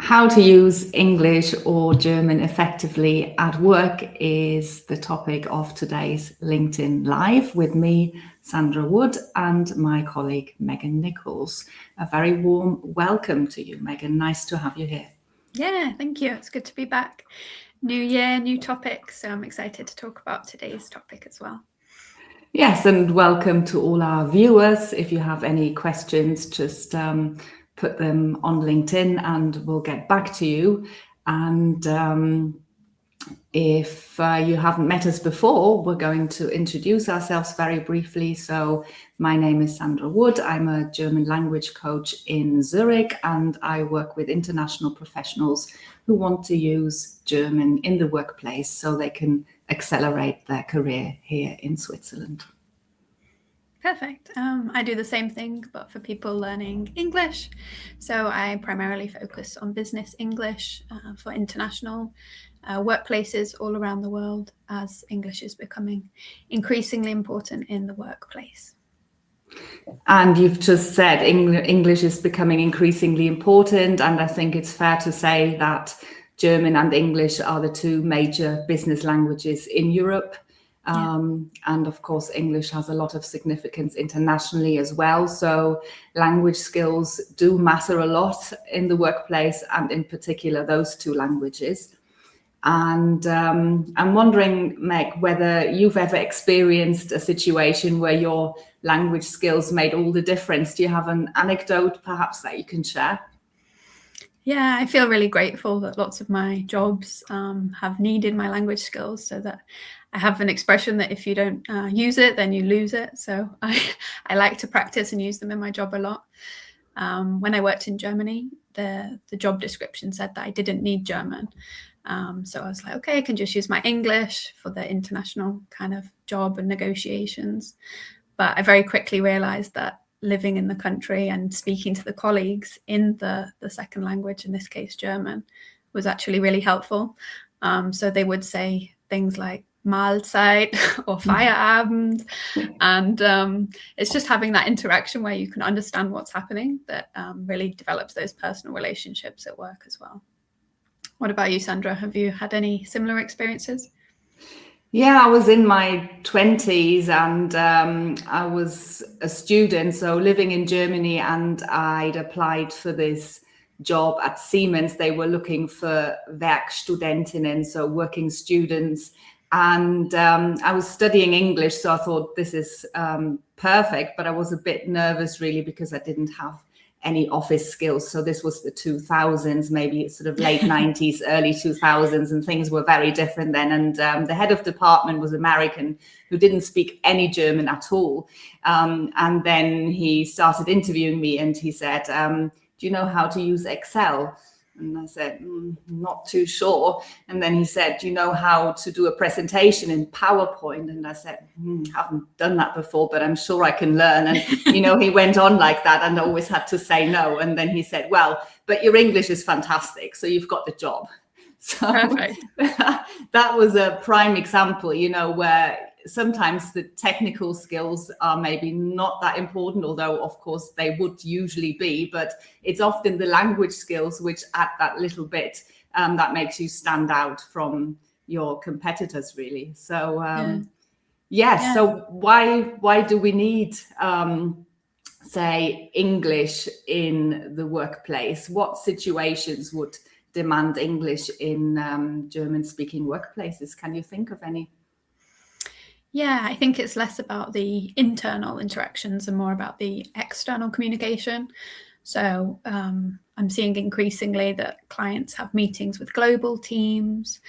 How to use English or German effectively at work is the topic of today's LinkedIn Live with me, Sandra Wood, and my colleague, Megan Nichols. A very warm welcome to you, Megan. Nice to have you here. Yeah, thank you. It's good to be back. New year, new topic. So I'm excited to talk about today's topic as well. Yes, and welcome to all our viewers. If you have any questions, just put them on LinkedIn and we'll get back to you. And if you haven't met us before, we're going to introduce ourselves very briefly. So my name is Sandra Wood. I'm a German language coach in Zurich, and I work with international professionals who want to use German in the workplace so they can accelerate their career here in Switzerland. Perfect. I do the same thing, but for people learning English. So I primarily focus on business English for international workplaces all around the world, as English is becoming increasingly important in the workplace. And you've just said English is becoming increasingly important, and I think it's fair to say that German and English are the two major business languages in Europe. And of course, English has a lot of significance internationally as well. So language skills do matter a lot in the workplace, and in particular, those two languages. And I'm wondering, Meg, whether you've ever experienced a situation where your language skills made all the difference. Do you have an anecdote perhaps that you can share? Yeah, I feel really grateful that lots of my jobs have needed my language skills, so that I have an expression that if you don't use it, then you lose it. So I like to practice and use them in my job a lot. When I worked in Germany, the job description said that I didn't need German. So I was like, okay, I can just use my English for the international kind of job and negotiations. But I very quickly realized that living in the country and speaking to the colleagues in the second language, in this case German, was actually really helpful. So they would say things like Mahlzeit or Feierabend. And it's just having that interaction where you can understand what's happening that really develops those personal relationships at work as well. What about you, Sandra? Have you had any similar experiences? Yeah, I was in my 20s and I was a student, so living in Germany, and I'd applied for this job at Siemens. They were looking for Werkstudentinnen, so working students. And I was studying English, so I thought this is perfect, but I was a bit nervous really because I didn't have any office skills. So this was the 2000s, maybe sort of late 90s, early 2000s, and things were very different then. And the head of department was American, who didn't speak any German at all. And then he started interviewing me and he said, do you know how to use Excel? And I said, not too sure. And then he said, do you know how to do a presentation in PowerPoint? And I said, haven't done that before, but I'm sure I can learn. And, he went on like that and I always had to say no. And then he said, well, but your English is fantastic, so you've got the job. So that was a prime example, where sometimes the technical skills are maybe not that important, although of course they would usually be, but it's often the language skills which add that little bit that makes you stand out from your competitors, really. So so why do we need say English in the workplace? What situations would demand English in German-speaking workplaces? Can you think of any? Yeah, I think it's less about the internal interactions and more about the external communication. So I'm seeing increasingly that clients have meetings with global teams,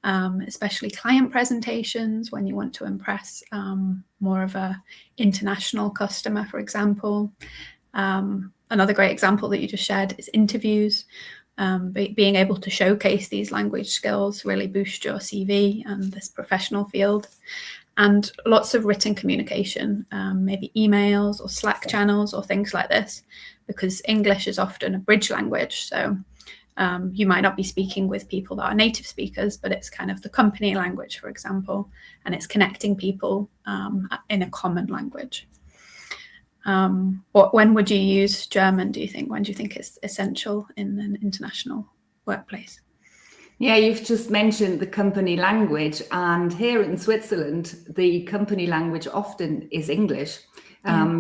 especially client presentations when you want to impress more of a international customer, for example. Another great example that you just shared is interviews. Being able to showcase these language skills really boosts your CV and this professional field. And lots of written communication, maybe emails or Slack channels or things like this, because English is often a bridge language. So you might not be speaking with people that are native speakers, but it's kind of the company language, for example, and it's connecting people in a common language. When would you use German, do you think? When do you think it's essential in an international workplace. Yeah, you've just mentioned the company language, and here in Switzerland, the company language often is English.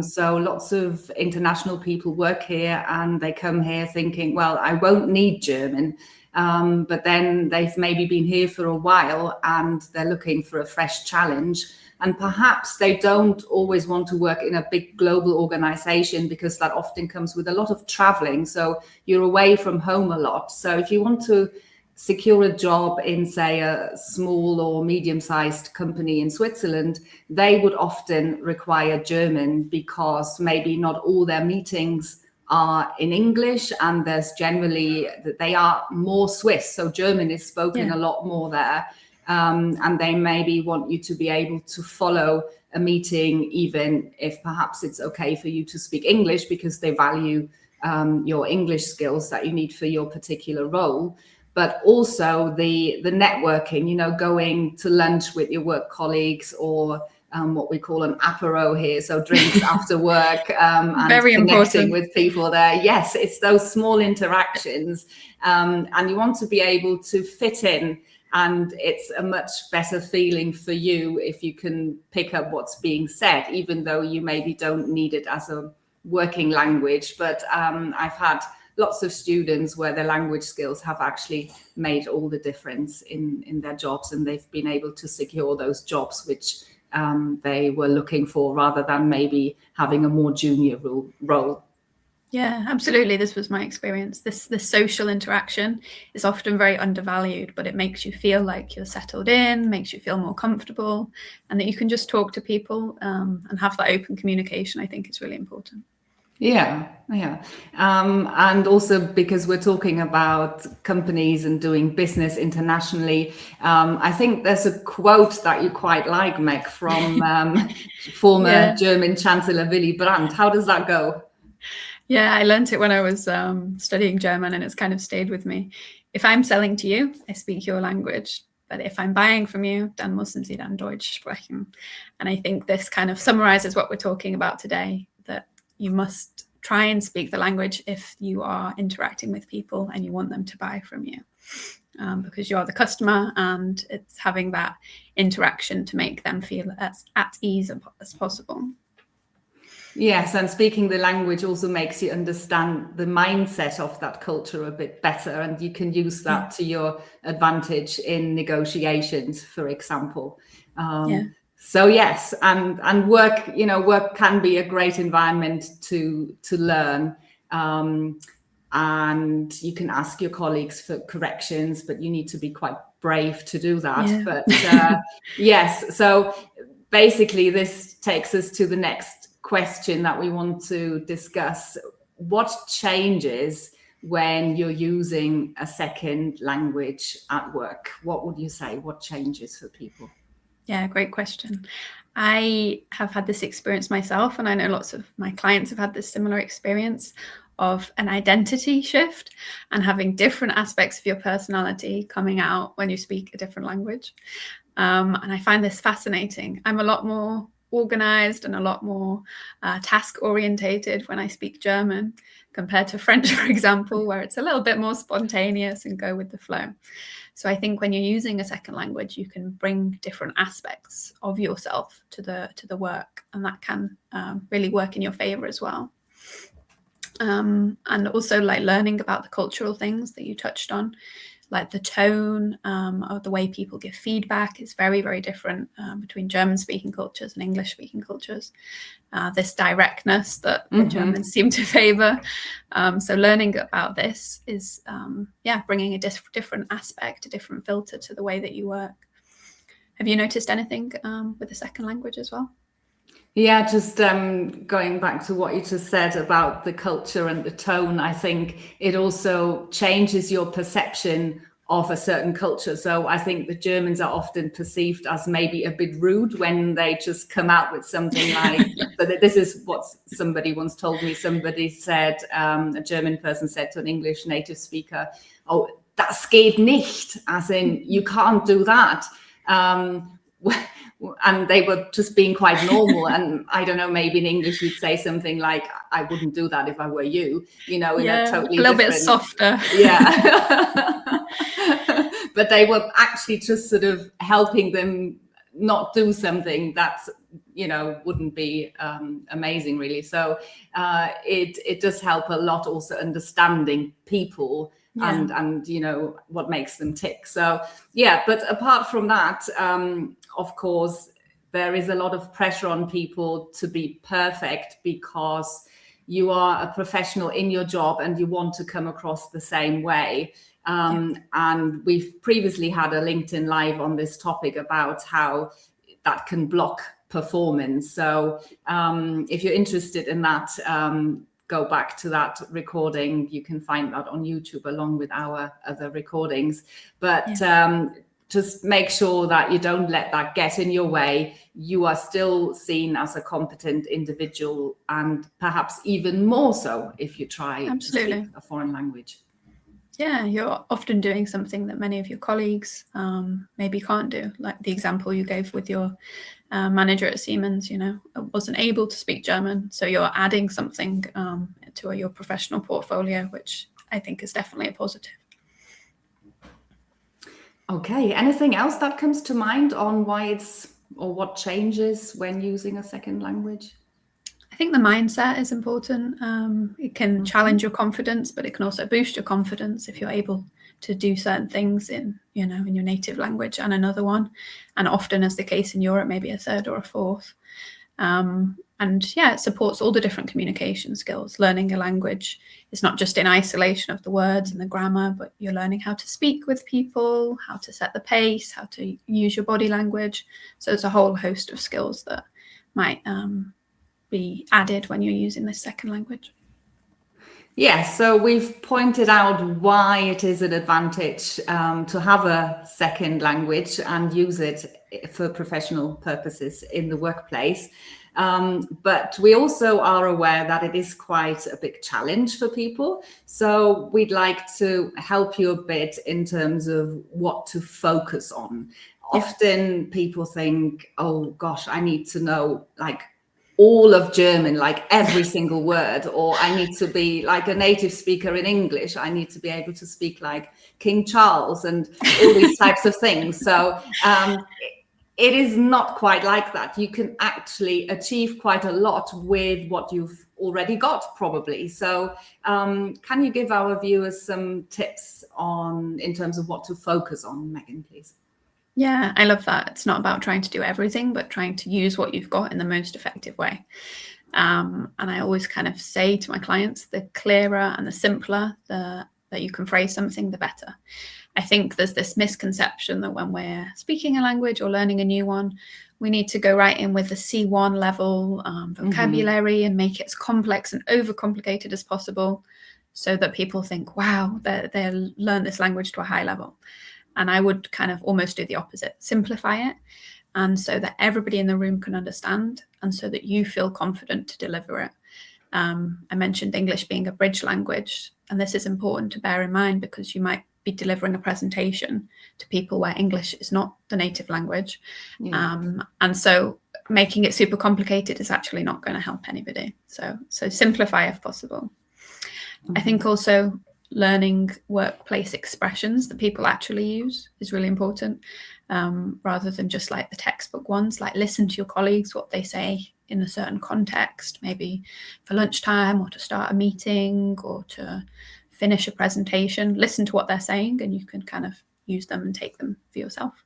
So lots of international people work here, and they come here thinking, well, I won't need German. But then they've maybe been here for a while and they're looking for a fresh challenge. And perhaps they don't always want to work in a big global organization, because that often comes with a lot of traveling. So you're away from home a lot. So if you want to secure a job in, say, a small or medium-sized company in Switzerland, they would often require German, because maybe not all their meetings are in English, and there's generally that they are more Swiss, so German is spoken a lot more there. And they maybe want you to be able to follow a meeting, even if perhaps it's okay for you to speak English, because they value your English skills that you need for your particular role. But also the networking, going to lunch with your work colleagues, or what we call an apéro here, so drinks after work, and Very connecting important with people there. Yes, it's those small interactions, and you want to be able to fit in, and it's a much better feeling for you if you can pick up what's being said, even though you maybe don't need it as a working language. But I've had lots of students where their language skills have actually made all the difference in their jobs, and they've been able to secure those jobs which they were looking for, rather than maybe having a more junior role. Yeah, absolutely. This was my experience. This social interaction is often very undervalued, but it makes you feel like you're settled in, makes you feel more comfortable, and that you can just talk to people and have that open communication. I think is really important. Yeah. And also, because we're talking about companies and doing business internationally, I think there's a quote that you quite like, Meg, from former German Chancellor Willy Brandt. How does that go? Yeah, I learned it when I was studying German, and it's kind of stayed with me. If I'm selling to you, I speak your language. But if I'm buying from you, dann müssen Sie dann Deutsch sprechen. And I think this kind of summarizes what we're talking about today, that you must try and speak the language if you are interacting with people and you want them to buy from you, because you're the customer, and it's having that interaction to make them feel as at ease as possible. Yes, and speaking the language also makes you understand the mindset of that culture a bit better, and you can use that to your advantage in negotiations, for example. So yes, and work can be a great environment to learn, and you can ask your colleagues for corrections, but you need to be quite brave to do that. But yes, so basically this takes us to the next question that we want to discuss. What changes when you're using a second language at work? What would you say? What changes for people? Yeah, great question. I have had this experience myself, and I know lots of my clients have had this similar experience of an identity shift and having different aspects of your personality coming out when you speak a different language. And I find this fascinating. I'm a lot more organized and a lot more task orientated when I speak German compared to French, for example, where it's a little bit more spontaneous and go with the flow. So I think when you're using a second language, you can bring different aspects of yourself to the work, and that can really work in your favor as well. And also, like, learning about the cultural things that you touched on, like the tone of the way people give feedback is very, very different between German-speaking cultures and English-speaking cultures. This directness that the Germans seem to favor. So learning about this is, bringing a different aspect, a different filter to the way that you work. Have you noticed anything with the second language as well? Yeah, just going back to what you just said about the culture and the tone, I think it also changes your perception of a certain culture. So I think the Germans are often perceived as maybe a bit rude when they just come out with something like, but this is what somebody once told me. Somebody said, a German person said to an English native speaker, "Oh, das geht nicht," as in, you can't do that. and they were just being quite normal. And I don't know, maybe in English you'd say something like, I wouldn't do that if I were you, in a totally a little different, bit softer. Yeah. But they were actually just sort of helping them not do something that's, wouldn't be amazing, really. So it does help a lot, also understanding people and what makes them tick. So yeah, but apart from that, of course, there is a lot of pressure on people to be perfect, because you are a professional in your job and you want to come across the same way. And we've previously had a LinkedIn Live on this topic about how that can block performance. So if you're interested in that, go back to that recording. You can find that on YouTube along with our other recordings. But just make sure that you don't let that get in your way. You are still seen as a competent individual, and perhaps even more so if you try to speak a foreign language. Yeah, you're often doing something that many of your colleagues maybe can't do, like the example you gave with your manager at Siemens, wasn't able to speak German. So you're adding something to your professional portfolio, which I think is definitely a positive. Okay, anything else that comes to mind on why or what changes when using a second language? I think the mindset is important. It can challenge your confidence, but it can also boost your confidence if you're able to do certain things in your native language and another one. And often, as the case in Europe, maybe a third or a fourth. And it supports all the different communication skills. Learning a language is not just in isolation of the words and the grammar, but you're learning how to speak with people, how to set the pace, how to use your body language. So there's a whole host of skills that might be added when you're using this second language. Yes, so we've pointed out why it is an advantage to have a second language and use it for professional purposes in the workplace. But we also are aware that it is quite a big challenge for people. So we'd like to help you a bit in terms of what to focus on. Often people think, oh gosh, I need to know all of German, like every single word, or I need to be like a native speaker in English. I need to be able to speak like King Charles and all these types of things. So it is not quite like that. You can actually achieve quite a lot with what you've already got, probably. So can you give our viewers some tips in terms of what to focus on, Megan, please? Yeah, I love that. It's not about trying to do everything, but trying to use what you've got in the most effective way. And I always kind of say to my clients, the clearer and the simpler that you can phrase something, the better. I think there's this misconception that when we're speaking a language or learning a new one, we need to go right in with the C1 level vocabulary and make it as complex and overcomplicated as possible, so that people think, wow, they'll learn this language to a high level. And I would kind of almost do the opposite, simplify it, and so that everybody in the room can understand, and so that you feel confident to deliver it. I mentioned English being a bridge language, and this is important to bear in mind, because you might be delivering a presentation to people where English is not the native language. And so making it super complicated is actually not going to help anybody. So simplify if possible. I think also learning workplace expressions that people actually use is really important, rather than just like the textbook ones. Like, listen to your colleagues, what they say in a certain context, maybe for lunchtime or to start a meeting or to finish a presentation. Listen to what they're saying, and you can kind of use them and take them for yourself.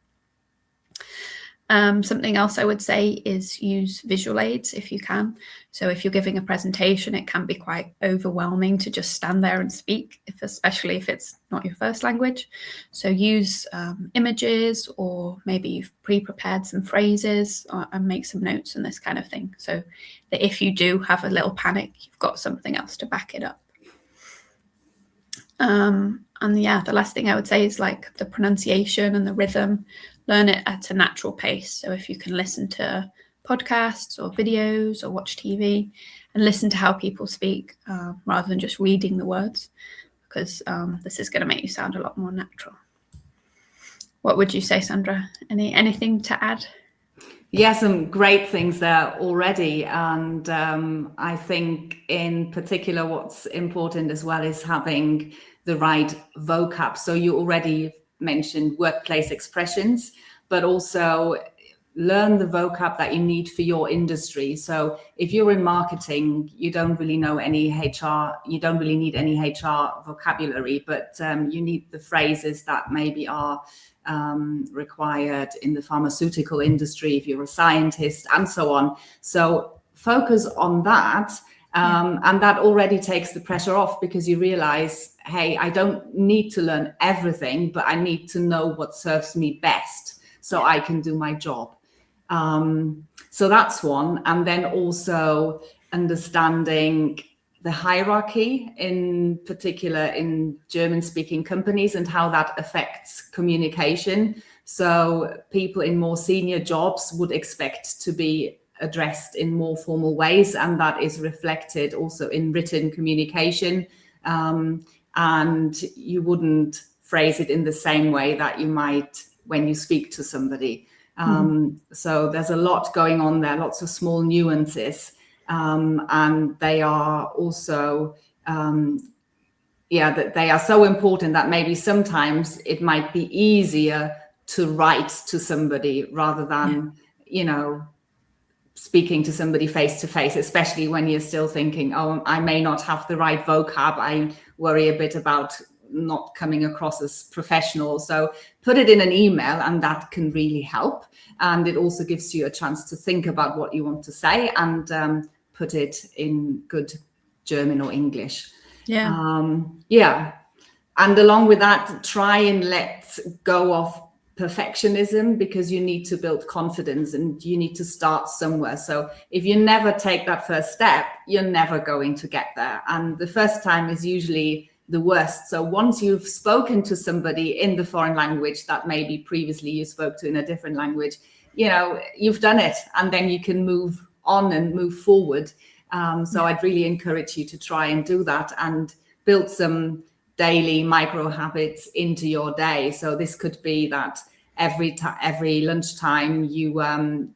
Something else I would say is use visual aids if you can. So if you're giving a presentation, it can be quite overwhelming to just stand there and speak, especially if it's not your first language. So use images, or maybe you've pre-prepared some phrases and make some notes and this kind of thing, so that if you do have a little panic, you've got something else to back it up. And the last thing I would say is like the pronunciation and the rhythm. Learn it at a natural pace. So if you can listen to podcasts or videos or watch TV and listen to how people speak, rather than just reading the words, because this is going to make you sound a lot more natural. What would you say, Sandra? Anything to add? Yeah, some great things there already. And I think in particular, what's important as well is having the right vocab. So you already mentioned workplace expressions, but also learn the vocab that you need for your industry. So if you're in marketing, you don't really know any HR, you don't really need any HR vocabulary, but you need the phrases that maybe are required in the pharmaceutical industry, if you're a scientist, and so on. So focus on that. And that already takes the pressure off, because you realize, hey, I don't need to learn everything, but I need to know what serves me best so I can do my job. So that's one. And then also understanding the hierarchy, in particular in German-speaking companies, and how that affects communication. So people in more senior jobs would expect to be addressed in more formal ways, and that is reflected also in written communication. And you wouldn't phrase it in the same way that you might when you speak to somebody. So there's a lot going on there, lots of small nuances. And they are also, that they are so important that maybe sometimes it might be easier to write to somebody rather than, speaking to somebody face to face, especially when you're still thinking, oh, I may not have the right vocab. I worry a bit about not coming across as professional. So put it in an email, and that can really help. And it also gives you a chance to think about what you want to say, and put it in good German or English. And along with that, try and let go of perfectionism, because you need to build confidence and you need to start somewhere. So if you never take that first step, you're never going to get there. And the first time is usually the worst. So once you've spoken to somebody in the foreign language that maybe previously you spoke to in a different language, you've done it, and then you can move on and move forward. So I'd really encourage you to try and do that and build some daily micro habits into your day. So this could be that every lunchtime you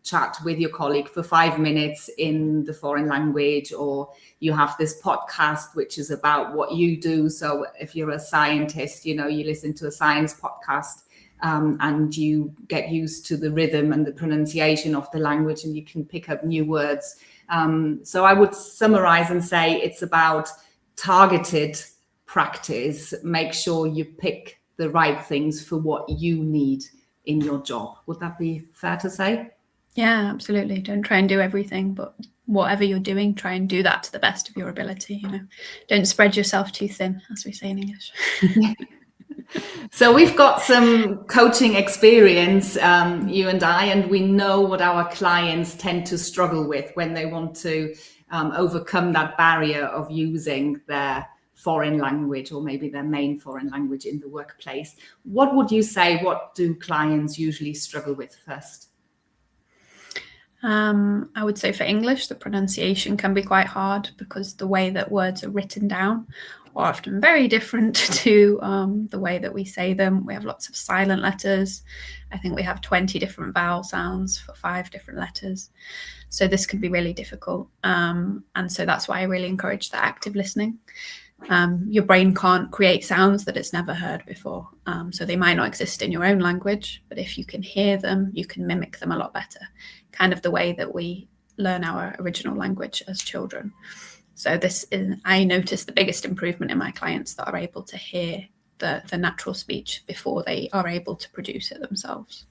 chat with your colleague for 5 minutes in the foreign language, or you have this podcast which is about what you do. So if you're a scientist, you listen to a science podcast, and you get used to the rhythm and the pronunciation of the language, and you can pick up new words. So I would summarize and say it's about targeted practice. Make sure you pick the right things for what you need in your job. Would that be fair to say? Yeah, absolutely. Don't try and do everything, but whatever you're doing, try and do that to the best of your ability. Don't spread yourself too thin, as we say in English. So we've got some coaching experience, you and I, and we know what our clients tend to struggle with when they want to overcome that barrier of using their foreign language, or maybe their main foreign language in the workplace. What would you say, what do clients usually struggle with first? I would say for English, the pronunciation can be quite hard, because the way that words are written down are often very different to the way that we say them. We have lots of silent letters. I think we have 20 different vowel sounds for 5 different letters. So this can be really difficult. And so that's why I really encourage the active listening. Your brain can't create sounds that it's never heard before. So they might not exist in your own language, but if you can hear them, you can mimic them a lot better. Kind of the way that we learn our original language as children. So I notice the biggest improvement in my clients that are able to hear the natural speech before they are able to produce it themselves.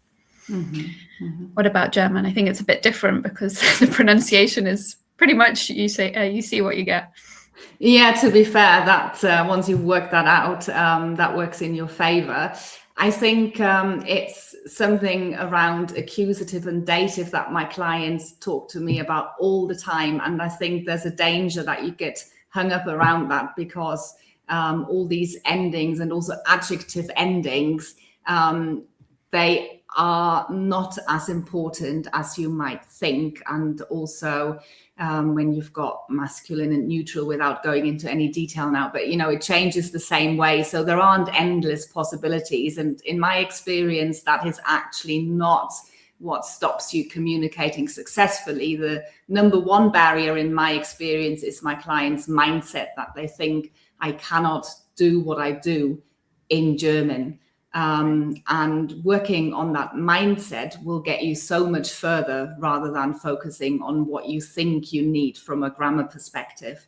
What about German? I think it's a bit different, because the pronunciation is pretty much you see what you get. Yeah, to be fair, that once you've worked that out, that works in your favor. I think it's something around accusative and dative that my clients talk to me about all the time. And I think there's a danger that you get hung up around that, because all these endings and also adjective endings, they are not as important as you might think. And also when you've got masculine and neutral, without going into any detail now, but it changes the same way. So there aren't endless possibilities. And in my experience, that is actually not what stops you communicating successfully. The number one barrier in my experience is my client's mindset, that they think I cannot do what I do in German. And working on that mindset will get you so much further rather than focusing on what you think you need from a grammar perspective.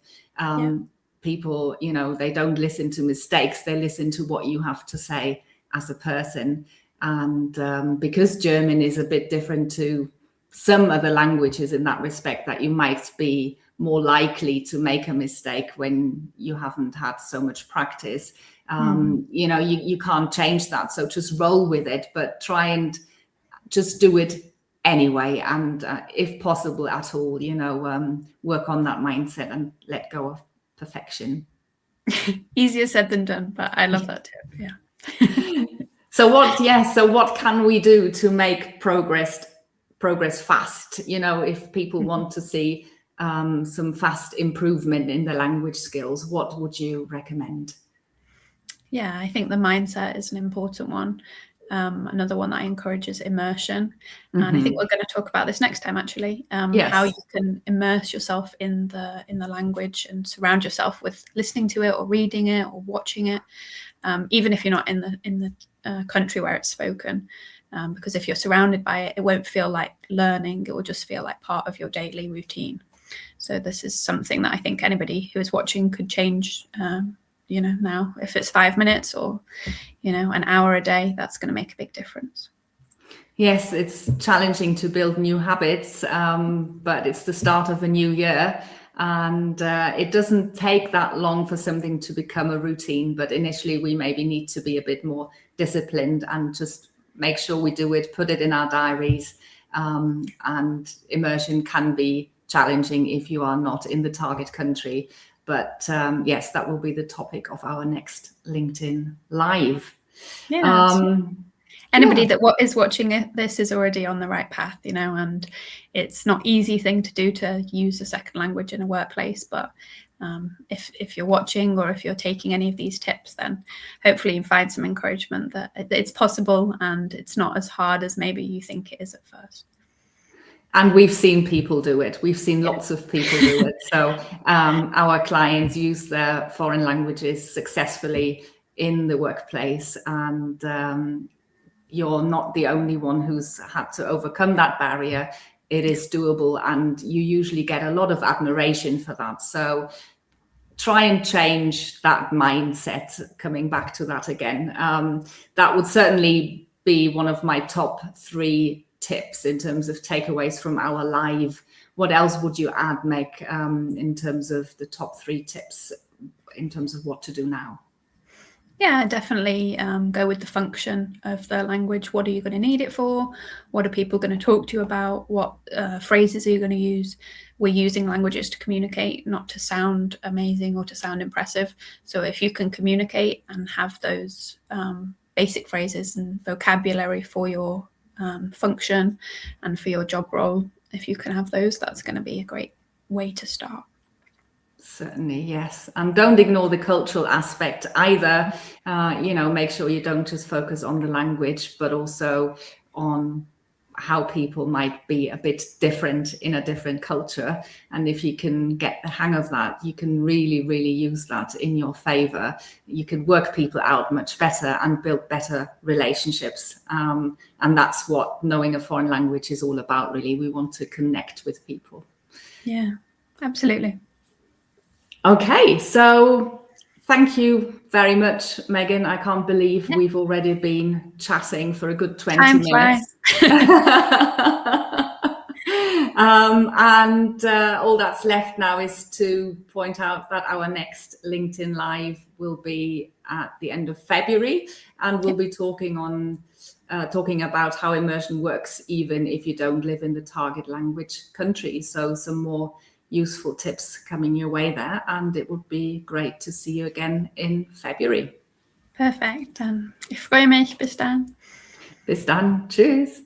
People, they don't listen to mistakes, they listen to what you have to say as a person. And because German is a bit different to some other languages in that respect, that you might be more likely to make a mistake when you haven't had so much practice. You can't change that. So just roll with it, but try and just do it anyway. And if possible at all, work on that mindset and let go of perfection. Easier said than done, but I love that tip. Yeah. So what can we do to make progress fast? If people want to see some fast improvement in the language skills, what would you recommend? Yeah, I think the mindset is an important one. Another one that I encourage is immersion. And I think we're going to talk about this next time, actually, how you can immerse yourself in the language and surround yourself with listening to it or reading it or watching it, even if you're not in the country where it's spoken. Because if you're surrounded by it, it won't feel like learning. It will just feel like part of your daily routine. So this is something that I think anybody who is watching could change. Now, if it's 5 minutes or, an hour a day, that's going to make a big difference. Yes, it's challenging to build new habits, but it's the start of a new year. And it doesn't take that long for something to become a routine. But initially, we maybe need to be a bit more disciplined and just make sure we do it, put it in our diaries. And immersion can be challenging if you are not in the target country. But yes, that will be the topic of our next LinkedIn Live. Yeah. Anybody that is watching this is already on the right path, and it's not an easy thing to do to use a second language in a workplace. But if you're watching or if you're taking any of these tips, then hopefully you find some encouragement that it's possible and it's not as hard as maybe you think it is at first. And we've seen people do it. We've seen lots of people do it. So our clients use their foreign languages successfully in the workplace. And you're not the only one who's had to overcome that barrier. It is doable, and you usually get a lot of admiration for that. So try and change that mindset, coming back to that again. That would certainly be one of my top 3 tips in terms of takeaways from our live. What else would you add, Meg, in terms of the top 3 tips in terms of what to do now? Yeah, definitely go with the function of the language. What are you going to need it for? What are people going to talk to you about? What phrases are you going to use? We're using languages to communicate, not to sound amazing or to sound impressive. So if you can communicate and have those basic phrases and vocabulary for your function and for your job role, if you can have those, that's going to be a great way to start. Certainly, yes. And don't ignore the cultural aspect either. Make sure you don't just focus on the language, but also on how people might be a bit different in a different culture. And if you can get the hang of that, you can really, really use that in your favor. You can work people out much better and build better relationships. And that's what knowing a foreign language is all about, really. We want to connect with people. Yeah, absolutely. Okay, so thank you very much, Megan. I can't believe we've already been chatting for a good 20 minutes. And all that's left now is to point out that our next LinkedIn Live will be at the end of February, and we'll be talking about how immersion works even if you don't live in the target language country. So some more useful tips coming your way there, and it would be great to see you again in February. Perfekt, dann ich freue mich. Bis dann. Bis dann. Tschüss.